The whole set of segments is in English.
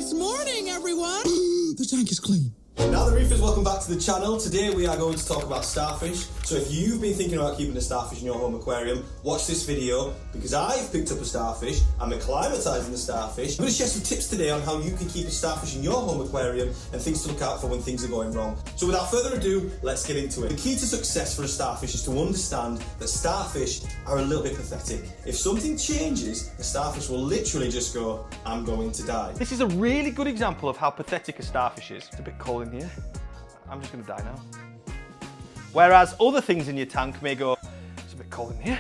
It's morning, everyone. The tank is clean. Now the reefers, welcome back to the channel. Today we are going to talk about starfish. So if you've been thinking about keeping a starfish in your home aquarium, watch this video because I've picked up a starfish. I'm acclimatizing the starfish. I'm going to share some tips today on how you can keep a starfish in your home aquarium and things to look out for when things are going wrong. So without further ado, let's get into it. The key to success for a starfish is to understand that starfish are a little bit pathetic. If something changes, the starfish will literally just go, I'm going to die. This is a really good example of how pathetic a starfish is. It's a bit cold in here. I'm just going to die now. Whereas other things in your tank may go, it's a bit cold in here.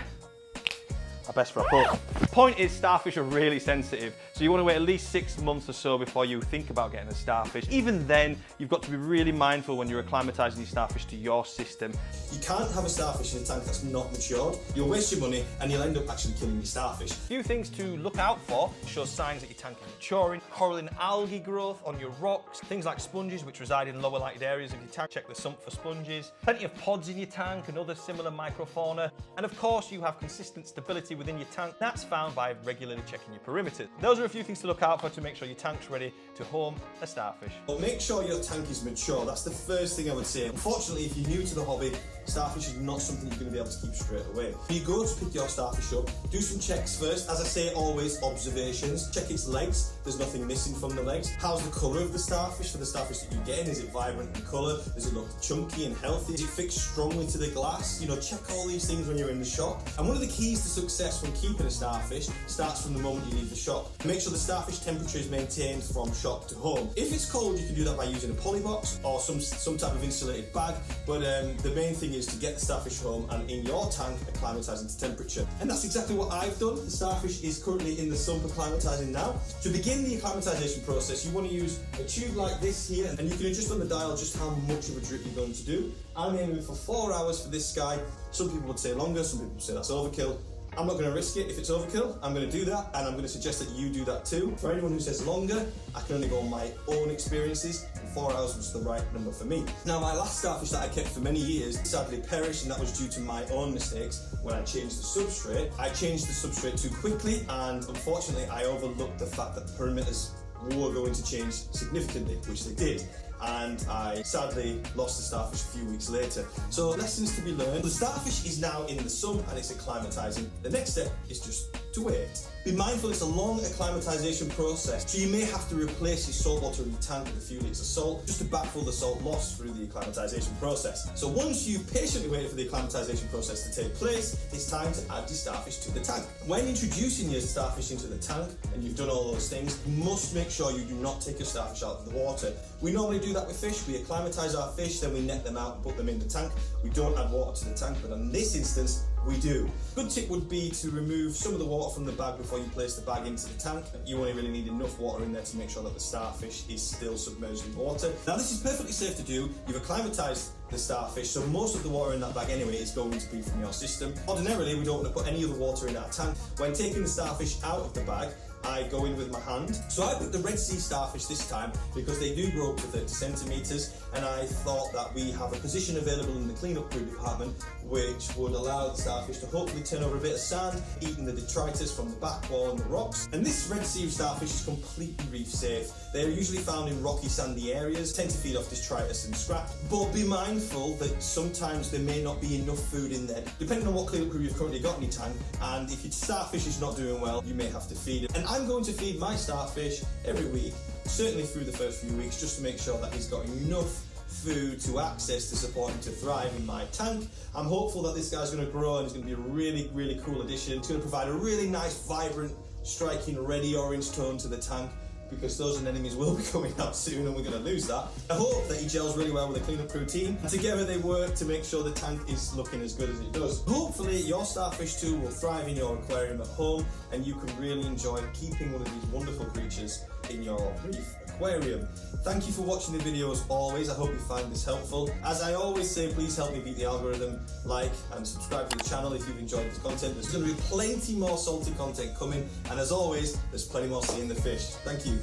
I best wrap up. The point is, starfish are really sensitive, so you want to wait at least 6 months or so before you think about getting a starfish. Even then, you've got to be really mindful when you're acclimatizing your starfish to your system. You can't have a starfish in a tank that's not matured. You'll waste your money and you'll end up actually killing your starfish. A few things to look out for show signs that your tank is maturing. Coral and algae growth on your rocks. Things like sponges, which reside in lower lighted areas of your tank. Check the sump for sponges. Plenty of pods in your tank and other similar microfauna. And of course, you have consistent stability within your tank. That's found by regularly checking your perimeters. Those are a few things to look out for to make sure your tank's ready to home a starfish. Well, make sure your tank is mature. That's the first thing I would say. Unfortunately, if you're new to the hobby, starfish is not something you're going to be able to keep straight away. When you go to pick your starfish up, do some checks first. As I say, always observations. Check its legs. There's nothing missing from the legs. How's the colour of the starfish for the starfish that you're getting? Is it vibrant in colour? Does it look chunky and healthy? Is it fixed strongly to the glass? You know, check all these things when you're in the shop. And one of the keys to success when keeping a starfish starts from the moment you leave the shop. Make sure the starfish temperature is maintained from shop to home. If it's cold, you can do that by using a polybox or some type of insulated bag. But the main thing is to get the starfish home and in your tank acclimatizing to temperature. And that's exactly what I've done. The starfish is currently in the sump acclimatizing now. To begin the acclimatization process, you want to use a tube like this here, and you can adjust on the dial just how much of a drip you're going to do. I'm aiming for 4 hours for this guy. Some people would say longer, some people would say that's overkill. I'm not going to risk it. If it's overkill, I'm going to do that, and I'm going to suggest that you do that too. For anyone who says longer, I can only go on my own experiences, and 4 hours was the right number for me. Now, my last starfish that I kept for many years sadly perished, and that was due to my own mistakes when I changed the substrate. I changed the substrate too quickly, and unfortunately, I overlooked the fact that the perimeters were going to change significantly, which they did. And I sadly lost the starfish a few weeks later. So lessons to be learned. The starfish is now in the sump and it's acclimatizing. The next step is just to wait. Be mindful it's a long acclimatization process, so you may have to replace your salt water in your tank with a few litres of salt just to backfill the salt lost through the acclimatization process. So once you've patiently waited for the acclimatization process to take place, it's time to add your starfish to the tank. When introducing your starfish into the tank and you've done all those things, you must make sure you do not take your starfish out of the water. We normally do that with fish. We acclimatize our fish, then we net them out and put them in the tank. We don't add water to the tank, but in this instance, we do. Good tip would be to remove some of the water from the bag before you place the bag into the tank. You only really need enough water in there to make sure that the starfish is still submerged in water. Now, this is perfectly safe to do. You've acclimatized the starfish, so most of the water in that bag anyway is going to be from your system. Ordinarily, we don't want to put any other water in our tank. When taking the starfish out of the bag, I go in with my hand. So I picked the Red Sea starfish this time because they do grow up to 30 centimetres, and I thought that we have a position available in the cleanup crew department which would allow the starfish to hopefully turn over a bit of sand, eating the detritus from the back wall and the rocks. And this Red Sea starfish is completely reef safe. They're usually found in rocky sandy areas, tend to feed off detritus and scrap, but be mindful that sometimes there may not be enough food in there, depending on what cleanup crew you've currently got in your tank, and if your starfish is not doing well, you may have to feed it. And I'm going to feed my starfish every week, certainly through the first few weeks, just to make sure that he's got enough food to access to support him to thrive in my tank. I'm hopeful that this guy's going to grow and he's going to be a really, really cool addition. It's going to provide a really nice, vibrant, striking, ready orange tone to the tank, because those anemones will be coming out soon and we're going to lose that. I hope that he gels really well with the cleanup crew team. Together they work to make sure the tank is looking as good as it does. Hopefully your starfish too will thrive in your aquarium at home and you can really enjoy keeping one of these wonderful creatures in your reef aquarium. Thank you for watching the video as always. I hope you find this helpful. As I always say, please help me beat the algorithm. Like and subscribe to the channel if you've enjoyed this content. There's going to be plenty more salty content coming, and as always, there's plenty more seeing the fish. Thank you.